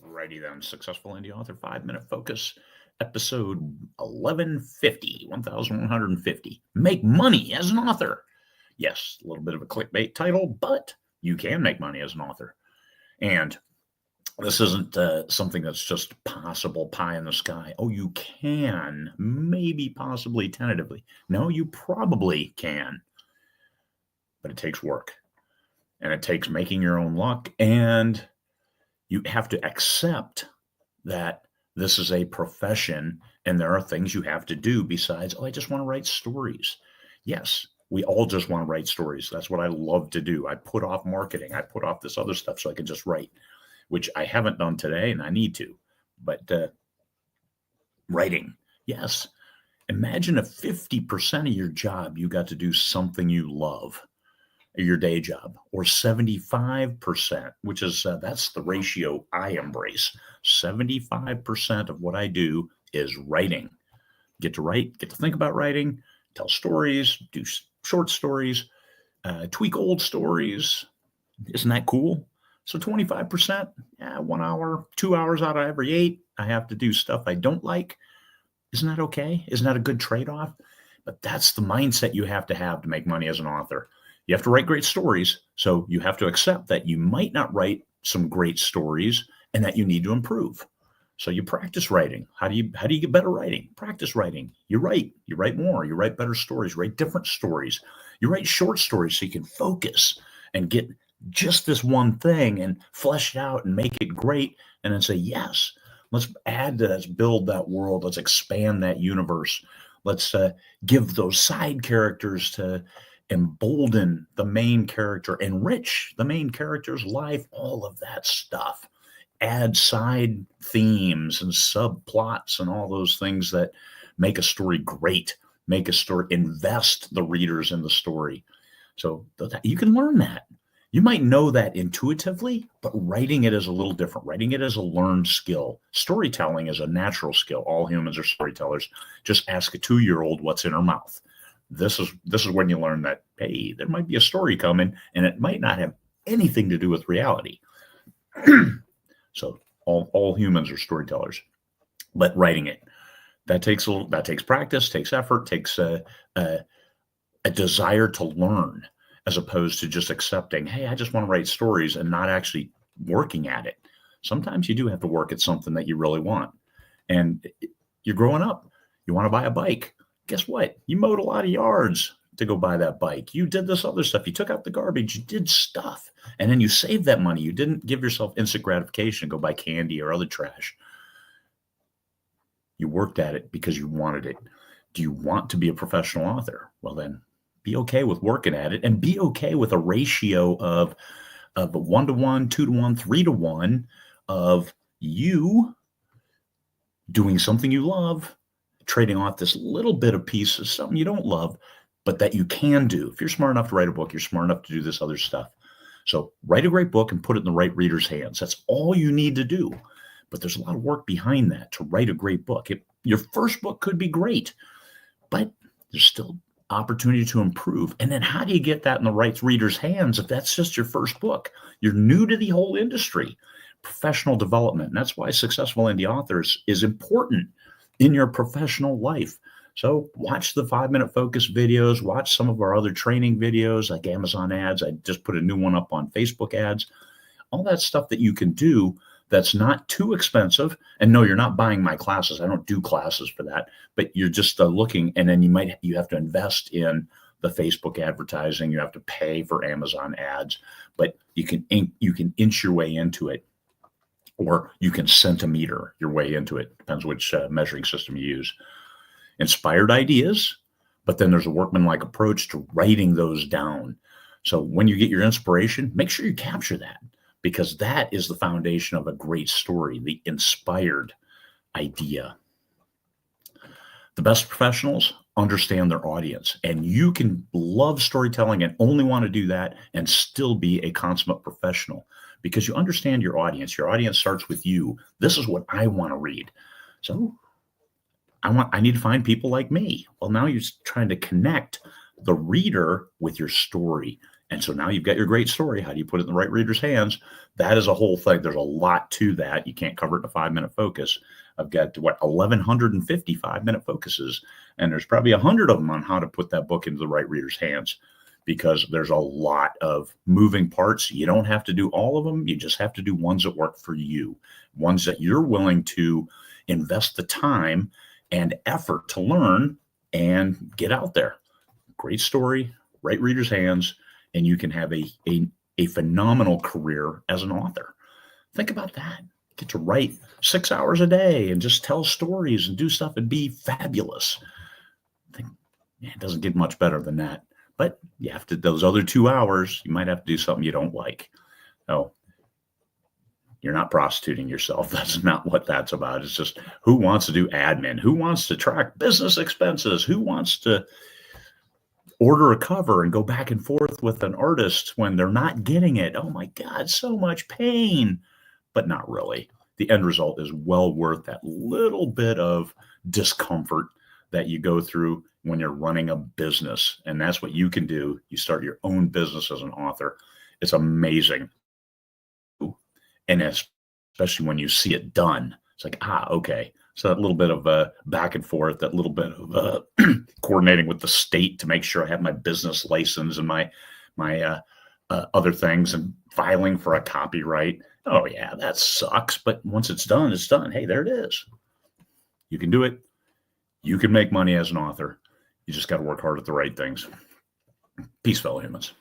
Alrighty then, Successful Indie Author 5-Minute Focus, episode 1150, 1150. Make money as an author. Yes, a little bit of a clickbait title, but you can make money as an author. And this isn't something that's just possible pie in the sky. Oh, you can, maybe, possibly, tentatively. No, you probably can. But it takes work. And it takes making your own luck. And you have to accept that this is a profession and there are things you have to do besides, I just want to write stories. Yes, we all just want to write stories. That's what I love to do. I put off marketing. I put off this other stuff so I can just write, which I haven't done today and I need to. But writing, yes. Imagine if 50% of your job, you got to do something you love. Your day job, or 75%, which is that's the ratio I embrace. 75% of what I do is writing. Get to write, get to think about writing, tell stories, do short stories, tweak old stories. Isn't that cool? So 25%, 1 hour, 2 hours out of every 8, I have to do stuff I don't like. Isn't that okay? Isn't that a good trade-off? But that's the mindset you have to make money as an author. You have to write great stories, so you have to accept that you might not write some great stories and that you need to improve. So you practice writing. How do you get better writing? Practice writing. You write more, you write better stories, write different stories. You write short stories so you can focus and get just this one thing and flesh it out and make it great and then say, yes, let's add to that, let's build that world, let's expand that universe. Let's give those side characters to embolden the main character, enrich the main character's life, all of that stuff. Add side themes and subplots and all those things that make a story great, make a story, invest the readers in the story. So you can learn that. You might know that intuitively, but writing it is a little different. Writing it is a learned skill. Storytelling is a natural skill. All humans are storytellers. Just ask a 2-year-old what's in her mouth. This is when you learn that, hey, there might be a story coming and it might not have anything to do with reality. So all humans are storytellers, but writing it, that takes practice, takes effort, takes a desire to learn, as opposed to just accepting, hey, I just want to write stories and not actually working at it. Sometimes you do have to work at something that you really want. And you're growing up. You want to buy a bike. Guess what? You mowed a lot of yards to go buy that bike. You did this other stuff. You took out the garbage. You did stuff. And then you saved that money. You didn't give yourself instant gratification and go buy candy or other trash. You worked at it because you wanted it. Do you want to be a professional author? Well, then be okay with working at it and be okay with a ratio of 1-to-1, 2-to-1, 3-to-1 of you doing something you love, trading off this little bit of piece of something you don't love, but that you can do. If you're smart enough to write a book, you're smart enough to do this other stuff. So write a great book and put it in the right reader's hands. That's all you need to do. But there's a lot of work behind that to write a great book. Your first book could be great, but there's still opportunity to improve. And then how do you get that in the right reader's hands if that's just your first book? You're new to the whole industry. Professional development. And that's why Successful Indie Authors is important in your professional life. So watch the 5-minute focus videos, watch some of our other training videos like Amazon ads. I just put a new one up on Facebook ads, all that stuff that you can do that's not too expensive. And no, you're not buying my classes. I don't do classes for that, but you're just looking, and then you have to invest in the Facebook advertising. You have to pay for Amazon ads, but you can inch your way into it. Or you can centimeter your way into it. Depends which measuring system you use. Inspired ideas, but then there's a workmanlike approach to writing those down. So when you get your inspiration, make sure you capture that, because that is the foundation of a great story, the inspired idea. The best professionals understand their audience, and you can love storytelling and only want to do that and still be a consummate professional because you understand your audience. Your audience starts with you. This is what I want to read. So I need to find people like me. Well, now you're trying to connect the reader with your story. And so now you've got your great story. How do you put it in the right reader's hands? That is a whole thing. There's a lot to that. You can't cover it in a 5-minute focus. I've got 1,150 5-minute focuses, and there's probably 100 of them on how to put that book into the right reader's hands, because there's a lot of moving parts. You don't have to do all of them. You just have to do ones that work for you, ones that you're willing to invest the time and effort to learn and get out there. Great story, right reader's hands, and you can have a phenomenal career as an author. Think about that. Get to write 6 hours a day and just tell stories and do stuff and be fabulous. It doesn't get much better than that. But you have to, those other 2 hours, you might have to do something you don't like. No, you're not prostituting yourself. That's not what that's about. It's just, who wants to do admin? Who wants to track business expenses? Who wants to order a cover and go back and forth with an artist when they're not getting it? Oh my God, so much pain. But not really. The end result is well worth that little bit of discomfort that you go through when you're running a business. And that's what you can do. You start your own business as an author. It's amazing. And especially when you see it done, it's like, okay. So that little bit of back and forth, that little bit of coordinating with the state to make sure I have my business license and my other things, and filing for a copyright. Oh yeah, that sucks. But once it's done, it's done. Hey, there it is. You can do it. You can make money as an author. You just got to work hard at the right things. Peace, fellow humans.